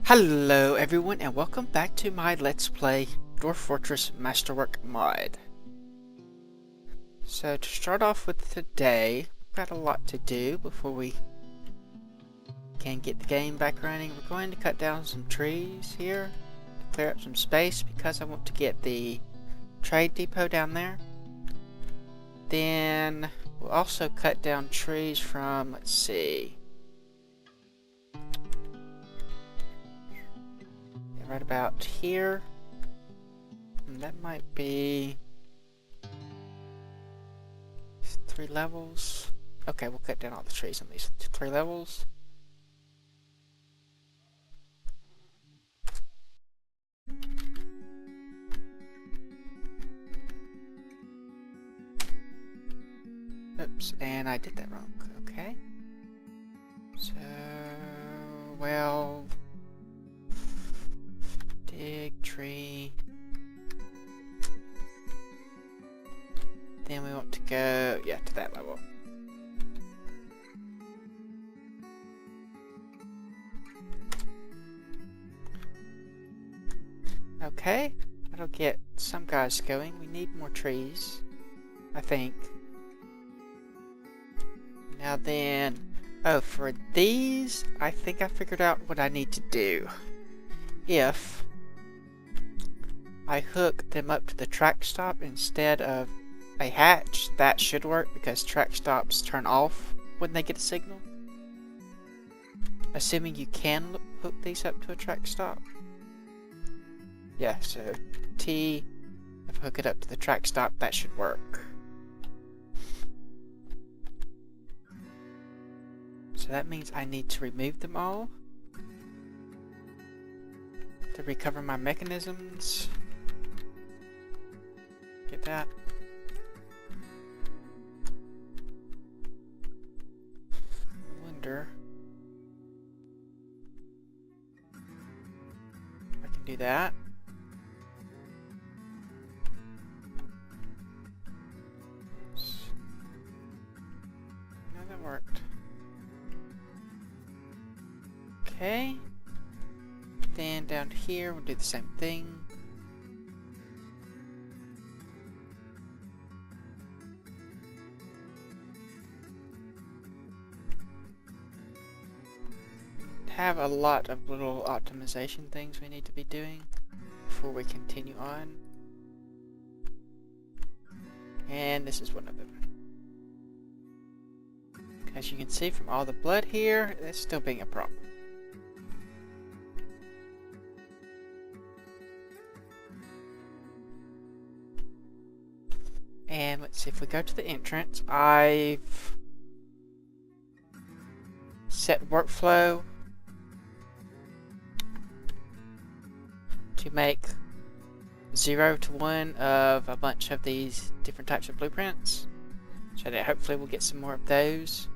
Hello everyone and welcome back to my Let's Play Dwarf Fortress Masterwork mod. So to start off with today, we've got a lot to do before we can get the game back running. We're going to cut down some trees here to clear up some space because I want to get the trade depot down there. Then we'll also cut down trees from, let's see, right about here. And that might be 3 levels. Okay, we'll cut down all the trees on these 3 levels. Oops, and I did that wrong. Okay. So, well, dig tree. Then we want to go, yeah, to that level. Okay, that'll get some guys going. We need more trees, I think. Now then, oh, for these, I think I figured out what I need to do. If I hook them up to the track stop instead of a hatch, that should work because track stops turn off when they get a signal. Assuming you can hook these up to a track stop. Yeah, so T, if I hook it up to the track stop, that should work. So that means I need to remove them all to recover my mechanisms. Get that. I wonder if I can do that. No, that worked. Okay. Then down here we'll do the same thing. Have a lot of little optimization things we need to be doing before we continue on. And this is one of them. As you can see from all the blood here, it's still being a problem. And let's see, if we go to the entrance, I've set workflow to make 0 to 1 of a bunch of these different types of blueprints, so that hopefully we'll get some more of those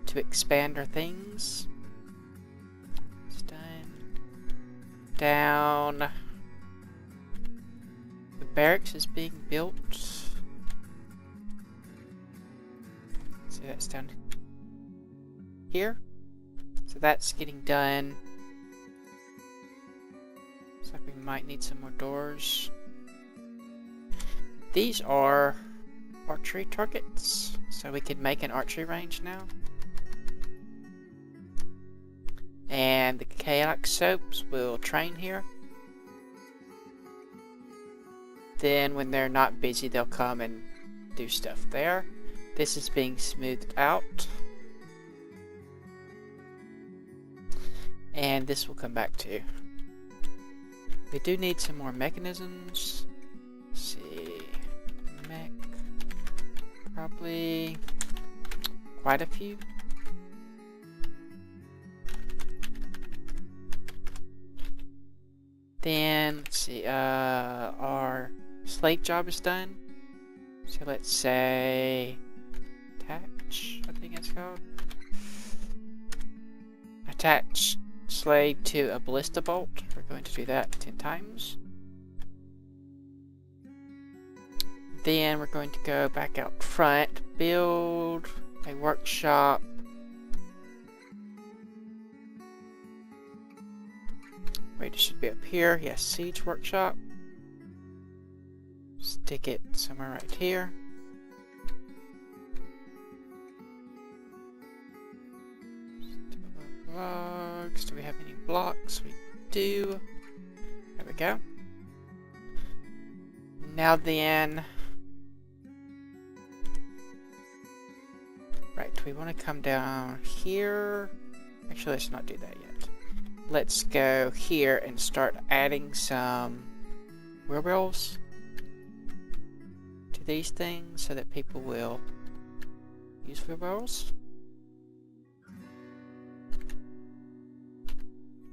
to expand our things. It's done. Down. The barracks is being built. So that's down here. So that's getting done. Looks like we might need some more doors. These are archery targets, so we can make an archery range now. And the chaotic soaps will train here. Then when they're not busy, they'll come and do stuff there. This is being smoothed out. And this will come back too. We do need some more mechanisms. Let's see. Mech. Probably quite a few. Then, let's see, our slate job is done. So let's say attach, I think it's called. Attach slave to a ballista bolt. We're going to do that 10 times. Then we're going to go back out front, build a workshop Wait, it should be up here. Yes, Siege Workshop. Stick it somewhere right here. Blocks. Do we have any blocks? We do. There we go. Now then. Right, do we want to come down here? Actually, let's not do that yet. Let's go here and start adding some wheelbarrows to these things so that people will use wheelbarrows.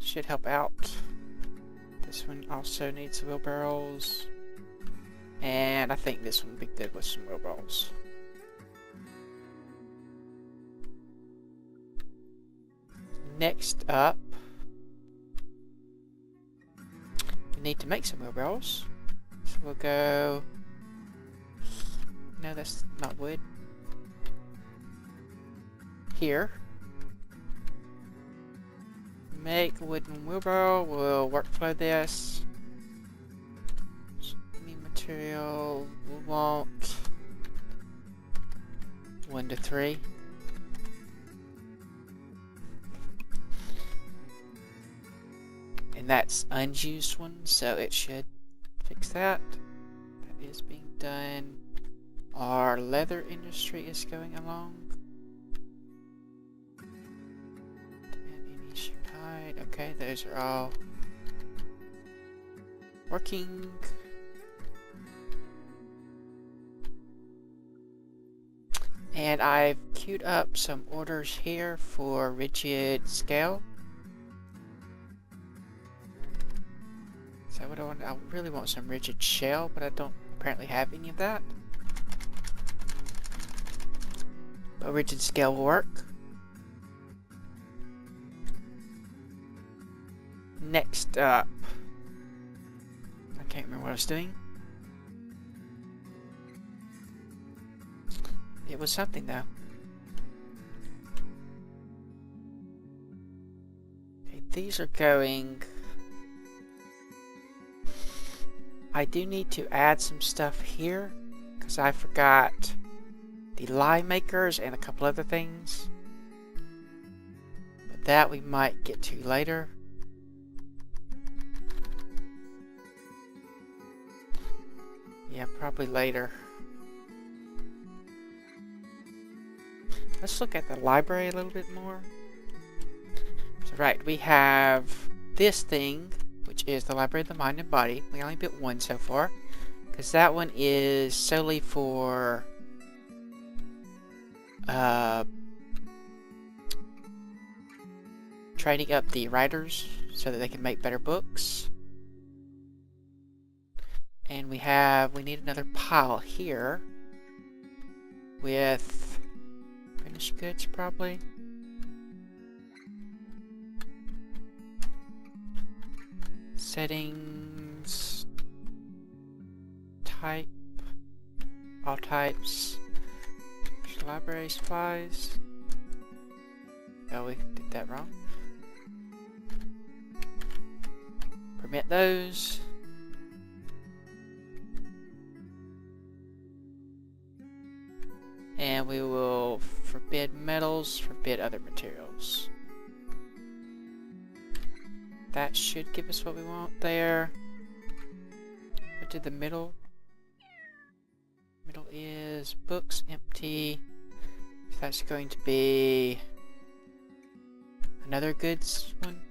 Should help out. This one also needs wheelbarrows. And I think this one would be good with some wheelbarrows. Next up, we need to make some wheelbarrows. So we'll go... No, that's not wood. Here. Make a wooden wheelbarrow. We'll workflow this. Any material we want. 1 to 3. And that's unused one, so it should fix that. That is being done. Our leather industry is going along. Okay, those are all working. And I've queued up some orders here for rigid scale. So what I really want some rigid shell, but I don't apparently have any of that. But rigid scale will work. Next up, I can't remember what I was doing. It was something though. Okay, these are going. I do need to add some stuff here because I forgot the lye makers and a couple other things. But that we might get to later. Yeah, probably later. Let's look at the library a little bit more. So right, we have this thing, which is the Library of the Mind and Body. We only built one so far, because that one is solely for training up the writers so that they can make better books. And we need another pile here with finished goods probably. Settings, type, all types, library supplies. Oh, we did that wrong. Permit those. And we will forbid metals, forbid other materials. That should give us what we want there. What did the middle? Middle is books, empty. So that's going to be another goods one.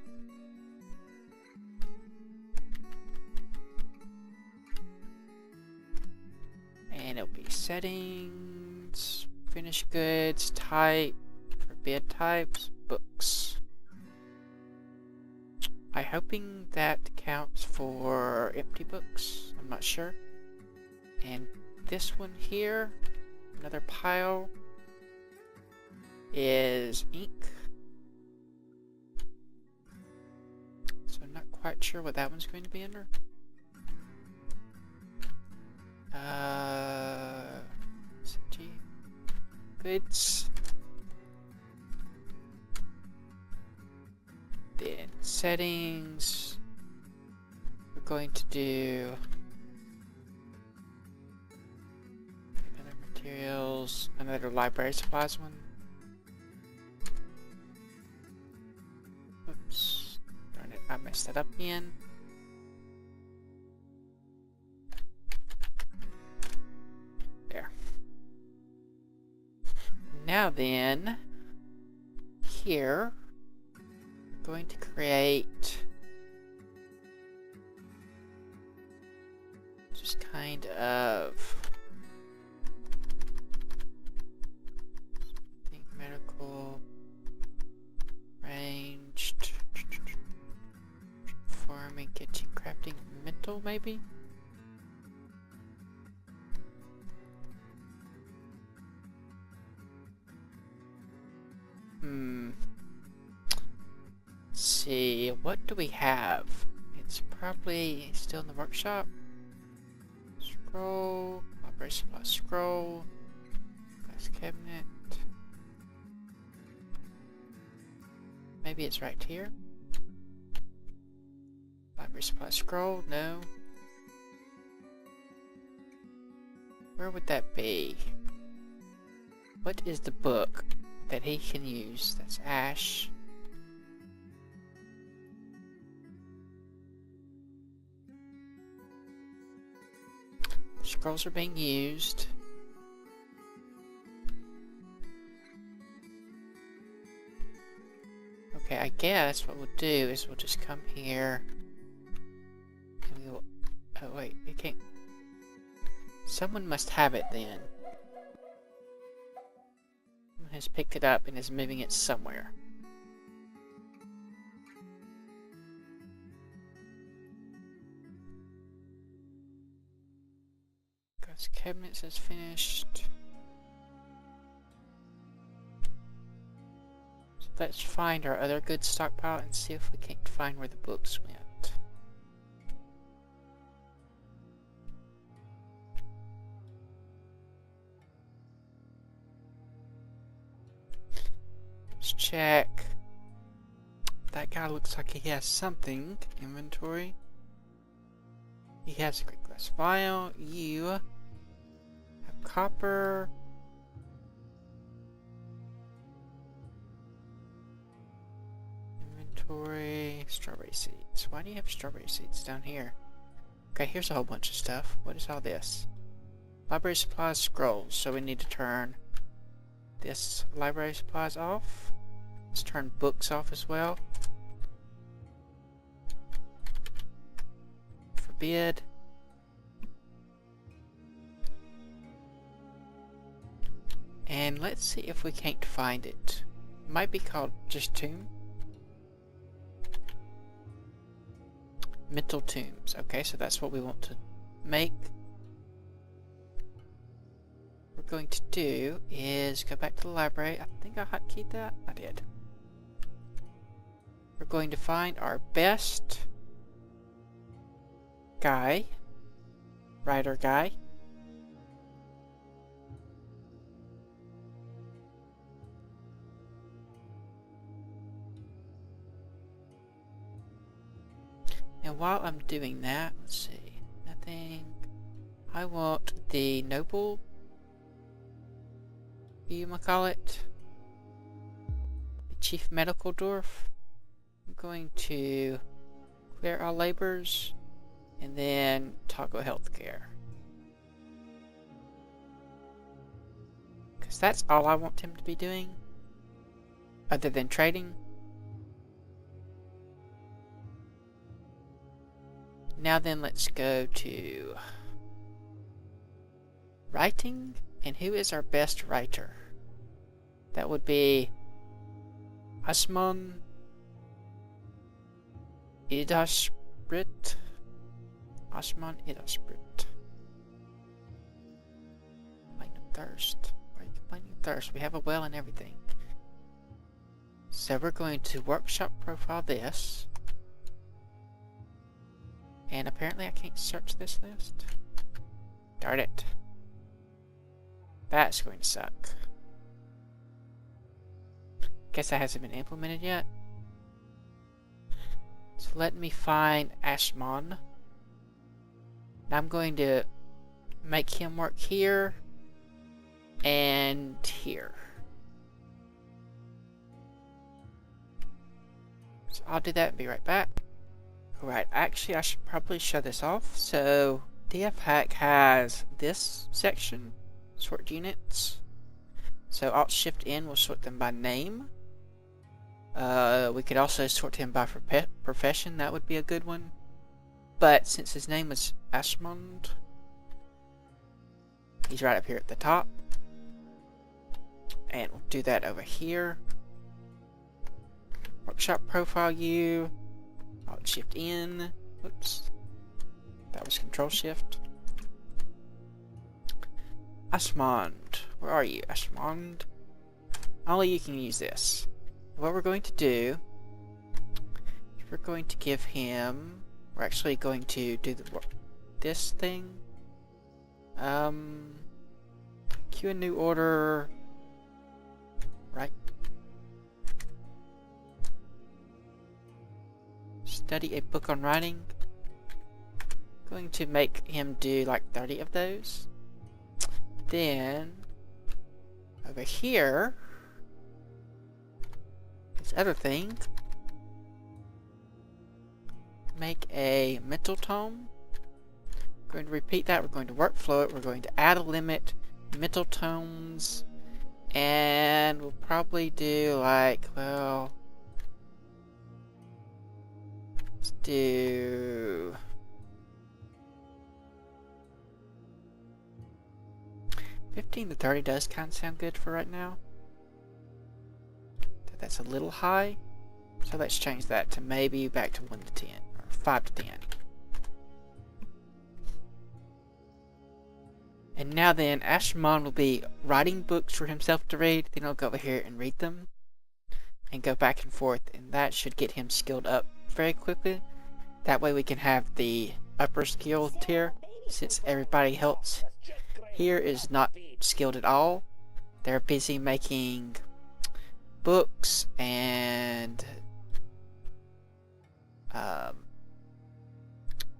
And it'll be settings, finished goods, type, forbid types, books. I'm hoping that counts for empty books. I'm not sure. And this one here, another pile, is ink. So I'm not quite sure what that one's going to be under. Goods. Then settings. going to do other materials, another library supplies one. Oops, darn it, I messed that up again. There. Now then, here, we're going to create just kind of something medical, ranged, farming, kitchen, crafting, mental maybe? Let's see, what do we have? It's probably still in the workshop. Scroll, library supply scroll, glass cabinet. Maybe it's right here. Library supply scroll, no. Where would that be? What is the book that he can use? That's ash. Scrolls are being used. Okay, I guess what we'll do is we'll just come here and we'll... Oh wait, it can't... Someone must have it then. Someone has picked it up and is moving it somewhere. Glass cabinet says finished. So let's find our other goods stockpile and see if we can't find where the books went. Let's check. That guy looks like he has something. Inventory. He has a great glass vial. You have copper. Inventory. Strawberry seeds. Why do you have strawberry seeds down here? Okay, here's a whole bunch of stuff. What is all this? Library supplies scrolls. So we need to turn this library supplies off. Let's turn books off as well. Forbid. And let's see if we can't find it. It might be called just tomb. Mental tombs. Okay, so that's what we want to make. What we're going to do is go back to the library. I think I hotkeyed that. I did. We're going to find our best guy, writer guy. And while I'm doing that, let's see, nothing. I want the noble, you might call it, the chief medical dwarf. I'm going to clear all labors and then toggle healthcare. Because that's all I want him to be doing, other than trading. Now then, let's go to writing. And who is our best writer? That would be Asmon Idashbrit. Asmon Idashbrit. Complaining of thirst. Why are you complaining of thirst? We have a well and everything. So we're going to workshop profile this. And apparently I can't search this list. Darn it. That's going to suck. Guess that hasn't been implemented yet. So let me find Ashmon. Now I'm going to make him work here and here. So I'll do that and be right back. Alright, actually I should probably show this off. So DF Hack has this section, sort units. So Alt Shift N will sort them by name. We could also sort him by profession, that would be a good one. But since his name is Ashmond, he's right up here at the top. And we'll do that over here. Workshop profile U. Alt Shift N. Whoops. That was Control Shift. Ashmond. Where are you, Ashmond? Only you can use this. What we're going to do, we're going to give him, we're actually going to do this thing. Queue a new order, right? Study a book on writing. Going to make him do like 30 of those. Then over here, this other thing, make a mental tome. We're going to repeat that. We're going to workflow it. We're going to add a limit, mental tomes, and we'll probably do like, well, let's do 15 to 30 does kind of sound good for right now. That's a little high, so let's change that to maybe back to 1 to 10, or 5 to 10. And now then, Ashmon will be writing books for himself to read, then he'll go over here and read them, and go back and forth, and that should get him skilled up very quickly. That way we can have the upper skill tier, since everybody else here is not skilled at all. They're busy making books and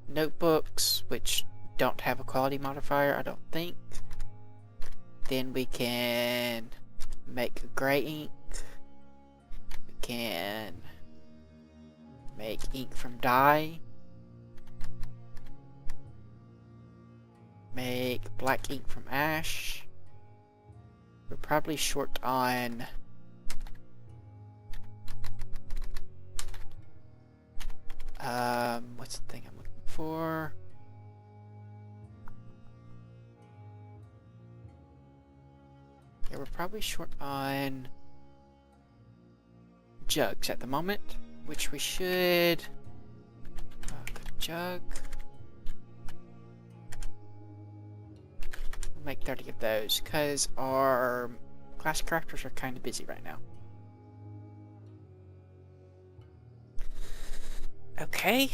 notebooks, which don't have a quality modifier, I don't think. Then we can make gray ink. We can make ink from dye. Make black ink from ash. We're probably short on what's the thing I'm looking for? Yeah, we're probably short on jugs at the moment, which we should jug. We'll make 30 of those because our class characters are kind of busy right now. Okay.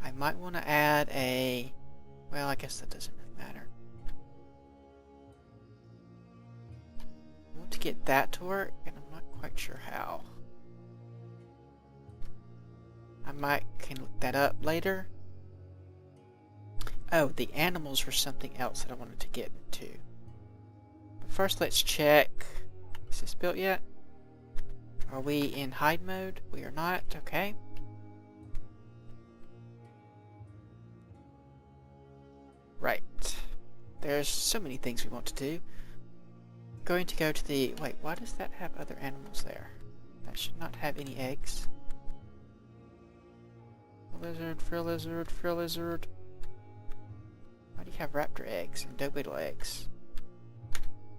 I might want to add a... Well, I guess that doesn't really matter. I want to get that to work, and I'm not quite sure how. I can look that up later. Oh, the animals were something else that I wanted to get into. But first, let's check. Is this built yet? Are we in hide mode? We are not. Okay. Right. There's so many things we want to do. Going to go to the... Wait, why does that have other animals there? That should not have any eggs. Lizard, frill lizard, frill lizard. Why do you have raptor eggs and doe beetle eggs?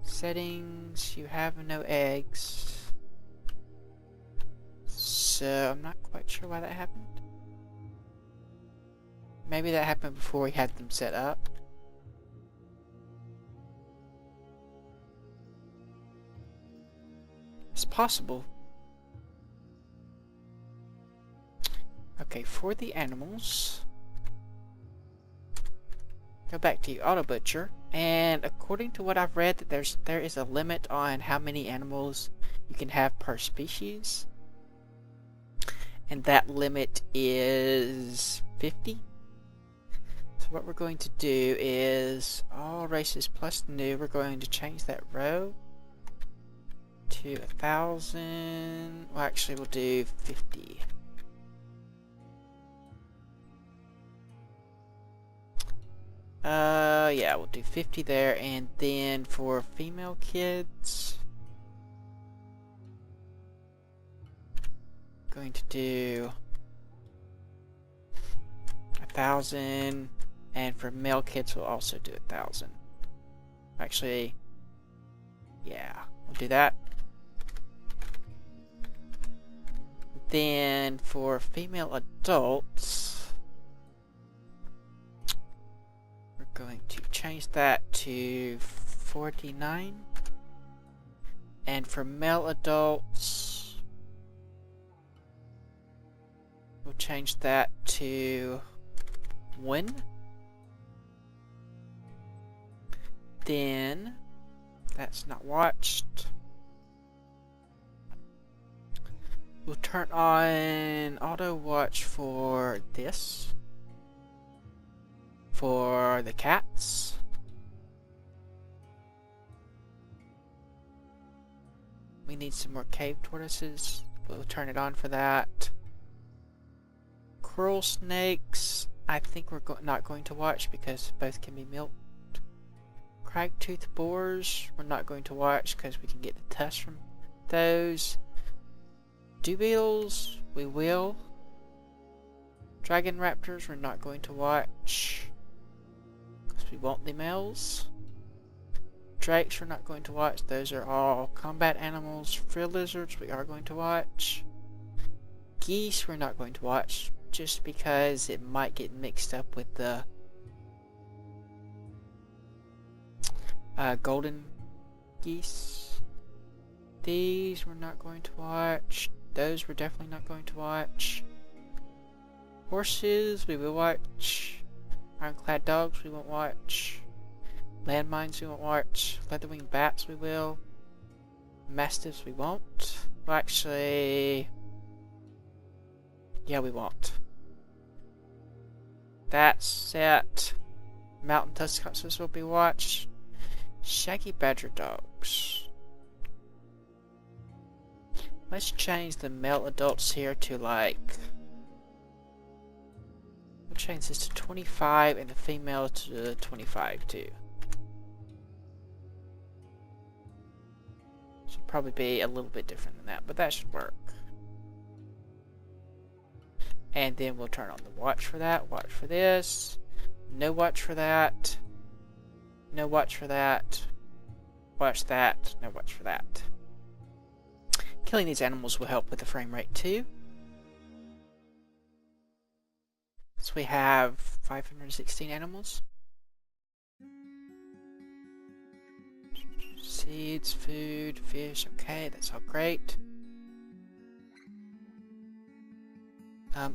Settings, you have no eggs. So, I'm not quite sure why that happened. Maybe that happened before we had them set up. It's possible. Okay, for the animals, go back to Auto Butcher, and according to what I've read, that there is a limit on how many animals you can have per species. and that limit is 50. So what we're going to do is all races plus new. We're going to change that row to 1,000. Well, actually, we'll do 50. Yeah, we'll do 50 there, and then for female kids, going to do 1,000, and for male kids, we'll also do 1,000. Actually, yeah, we'll do that. Then for female adults, we're going to change that to 49. And for male adults, we'll change that to 1. Then, that's not watched. We'll turn on auto watch for this. For the cats. We need some more cave tortoises. We'll turn it on for that. Coral snakes, I think we're not going to watch because both can be milked. Cragtooth boars, we're not going to watch because we can get the tusks from those. Dewbeetles, we will. Dragon raptors, we're not going to watch because we want the males. Drakes, we're not going to watch. Those are all combat animals. Frill lizards, we are going to watch. Geese, we're not going to watch just because it might get mixed up with the golden geese. These we're not going to watch. Those we're definitely not going to watch. Horses we will watch. Ironclad dogs we won't watch. Landmines we won't watch. Leatherwing bats we will. Mastiffs we won't. Well, actually, yeah, we won't. That's set. Mountain tuskers will be watched. Shaggy badger dogs. Let's change the male adults here to like... We'll change this to 25 and the female to 25 too. Should probably be a little bit different than that, but that should work. And then we'll turn on the watch for that. Watch for this. No watch for that. No watch for that. Watch that. No watch for that. Killing these animals will help with the frame rate too. So we have 516 animals. Seeds, food, fish, okay, that's all great.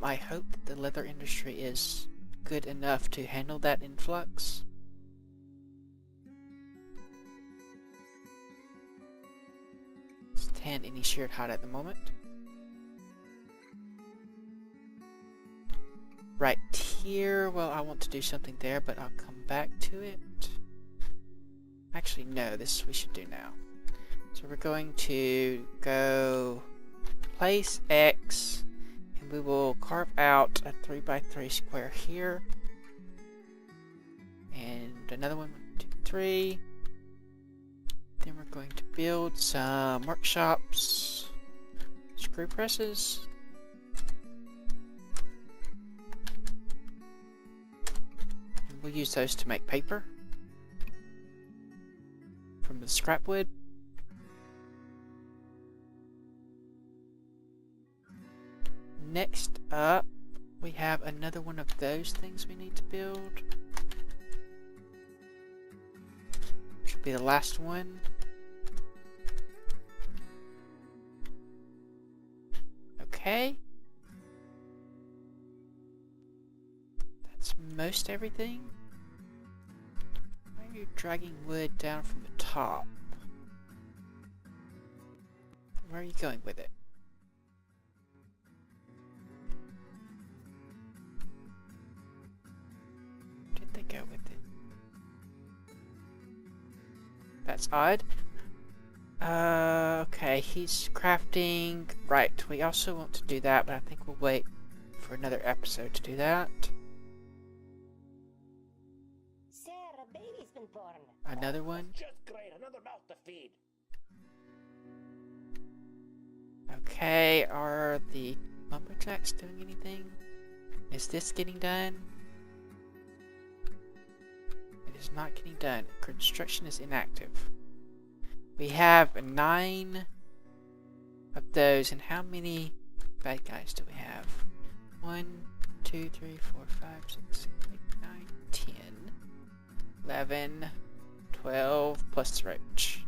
I hope that the leather industry is good enough to handle that influx. Stand any shared hide at the moment. Right here, well, I want to do something there, but I'll come back to it. Actually, no, this we should do now. So we're going to go place X, and we will carve out a 3x3 square here. And another one, 1, 2, 3. Then we're going to build some workshops, screw presses. And we'll use those to make paper from the scrap wood. Next up, we have another one of those things we need to build. Should be the last one. Okay. That's most everything. Why are you dragging wood down from the top? Where are you going with it? That's odd. Okay, he's crafting. Right, we also want to do that, but I think we'll wait for another episode to do that. Sir, a baby's been born. Another one. Just great, another mouth to feed. Okay, are the lumberjacks doing anything? Is this getting done? It is not getting done. Construction is inactive. We have 9 of those, and how many bad guys do we have? 1, 2, 3, 4, 5, 6, 7, 8, 9, 10, 11, 12, plus the roach.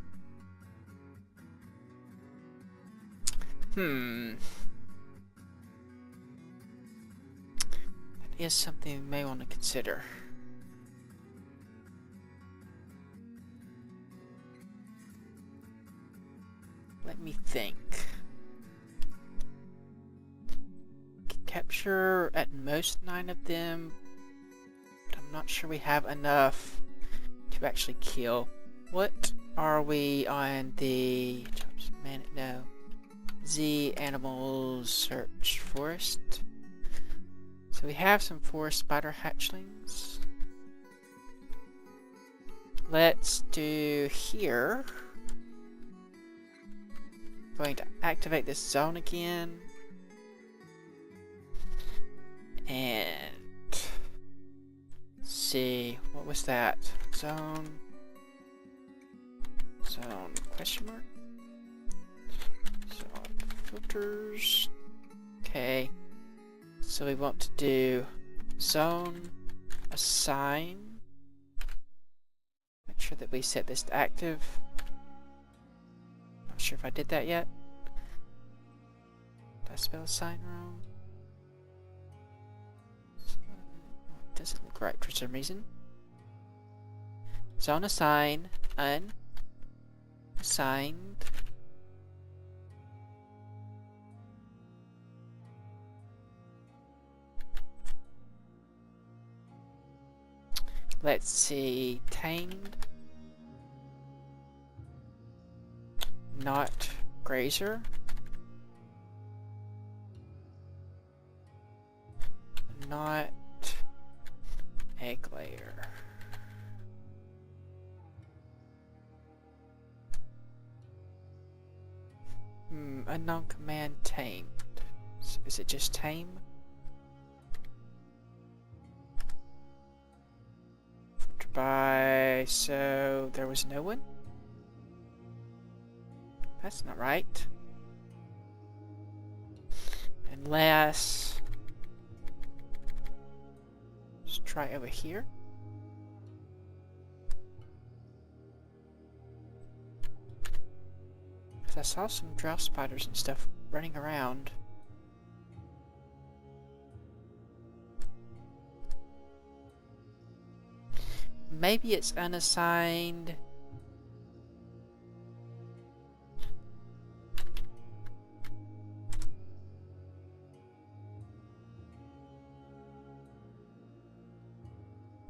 That is something we may want to consider. Let me think. Capture at most 9 of them, but I'm not sure we have enough to actually kill. What are we on the Z animals search forest? So we have some forest spider hatchlings. Let's do here. Going to activate this zone again. And see, what was that? Zone question mark? Zone filters. Okay. So we want to do zone assign. Make sure that we set this to active. Not sure if I did that yet. Did I spell assign wrong? It doesn't look right for some reason. Zone assign, unassigned. Let's see, tamed, not grazer, not egg layer. Unknown command tamed. Is it just tame? By so there was no one? That's not right. Unless let's try over here. Cause I saw some drought spiders and stuff running around. Maybe it's unassigned.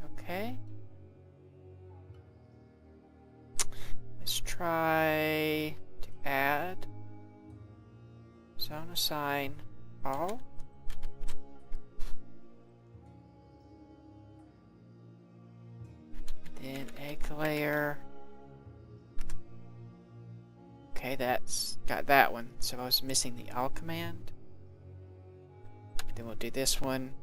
Okay. Let's try to add zone assign all. Then egg layer. Okay, that's got that one. So I was missing the all command. Then we'll do this one.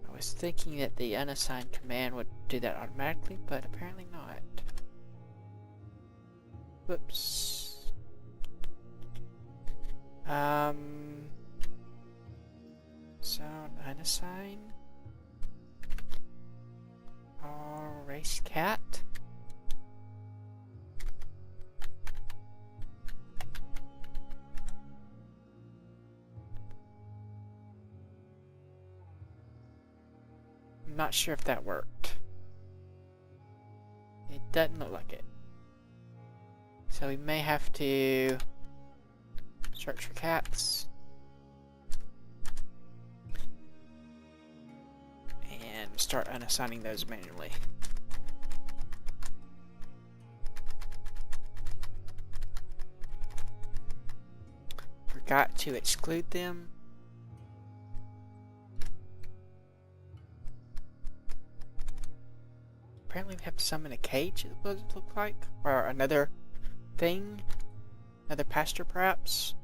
I was thinking that the unassigned command would do that automatically, but apparently not. Whoops. Zone unassigned. Race cat. I'm not sure if that worked. It doesn't look like it. So we may have to search for cats. start unassigning those manually. Forgot to exclude them. Apparently we have to summon a cage, it does look like. Or another thing. Another pasture, perhaps.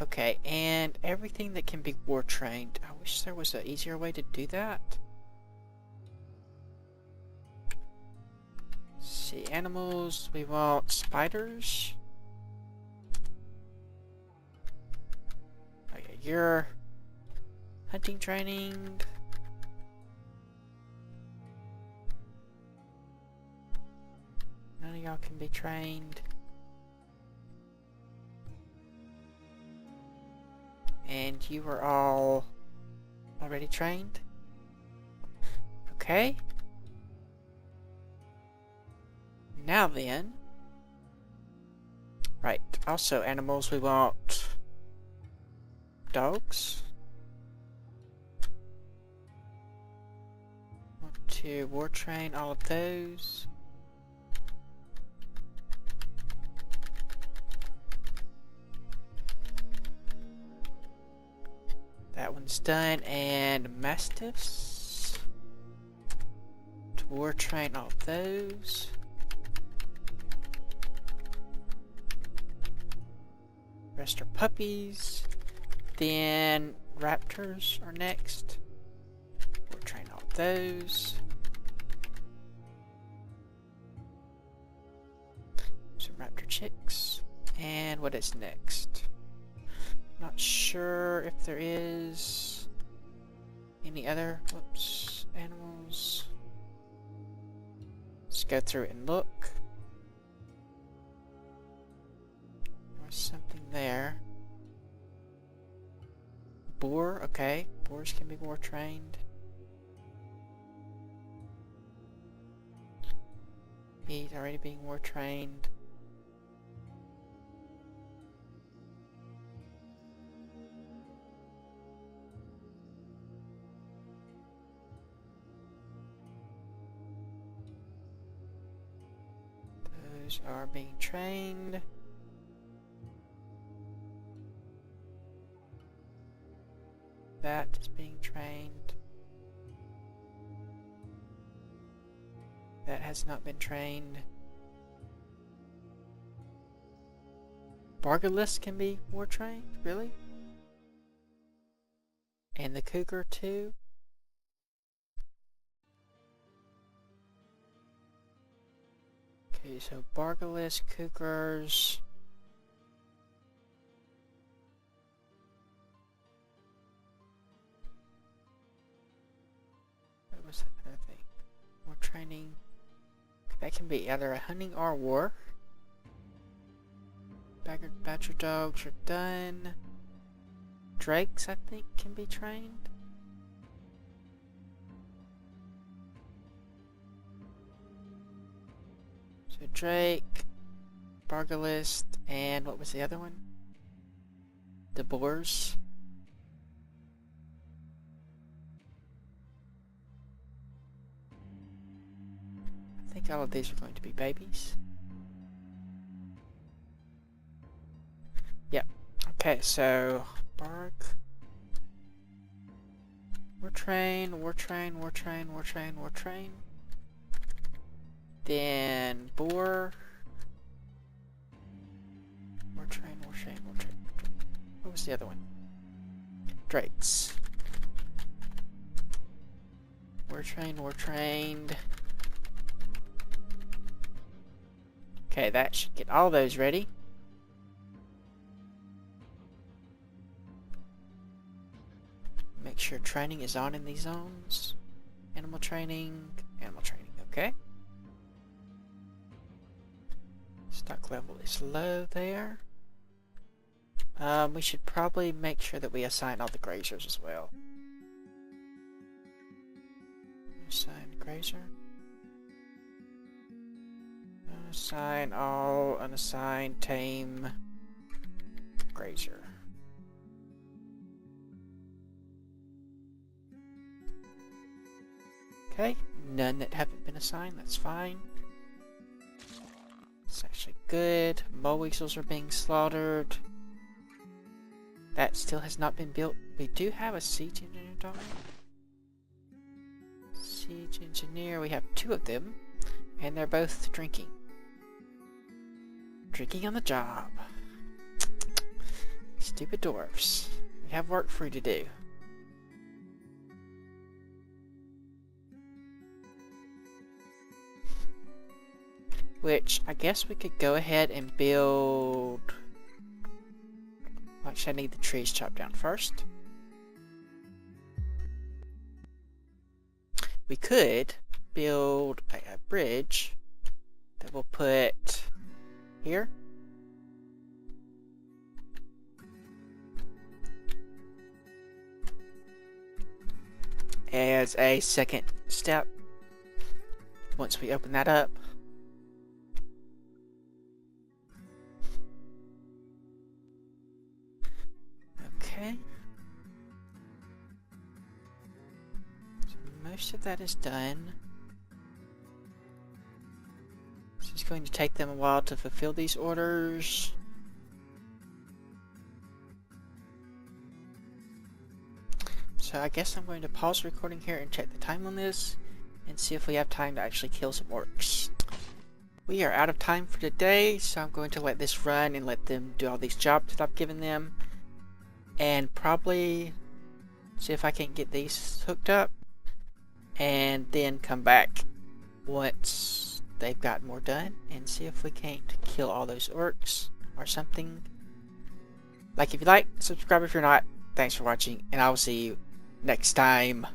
Okay, and everything that can be war trained. I wish there was an easier way to do that. Let's see, animals, we want spiders. Okay, you're hunting training. None of y'all can be trained. And you were all already trained? Okay. Now then. Right, also animals, we want dogs. Want to war train all of those. That one's done, and mastiffs. To war train all of those. Rest are puppies. Then raptors are next. War train all of those. Some raptor chicks. And what is next? Not sure if there is any other animals. Let's go through and look. There's something there. Boar, okay. Boars can be war trained. He's already being war trained. Are being trained. That is being trained. That has not been trained. Bargalist can be war trained? Really? And the cougar too? Okay, so Bargalist, cougars. What was that other thing? War training. That can be either a hunting or war. Badger dogs are done. Drakes, I think, can be trained. So Drake, Bargalist, and what was the other one? The boars. I think all of these are going to be babies. Yep. Okay, so Bark. War train, war train, war train, war train, war train. Then boar. War train, war train, war train. What was the other one? Drakes. War train, war trained. Okay, that should get all those ready. Make sure training is on in these zones. Animal training, okay. Stock level is low there. We should probably make sure that we assign all the grazers as well. Assign grazer. Assign all, unassign, tame. grazer. Okay, none that haven't been assigned, that's fine. It's actually good. Mole weasels are being slaughtered. That still has not been built. We do have a siege engineer, don't we? Siege engineer, we have 2 of them. And they're both drinking. Drinking on the job. Stupid dwarfs. We have work for you to do. Which, I guess we could go ahead and build... Actually, I need the trees chopped down first. We could build a bridge that we'll put here. As a second step, once we open that up. Okay. So most of that is done. It's just going to take them a while to fulfill these orders. So I guess I'm going to pause the recording here and check the time on this and see if we have time to actually kill some orcs. We are out of time for today, so I'm going to let this run and let them do all these jobs that I've given them. And probably see if I can get these hooked up. And then come back once they've got more done and see if we can't kill all those orcs or something. Like if you like, subscribe if you're not. Thanks for watching, and I will see you next time.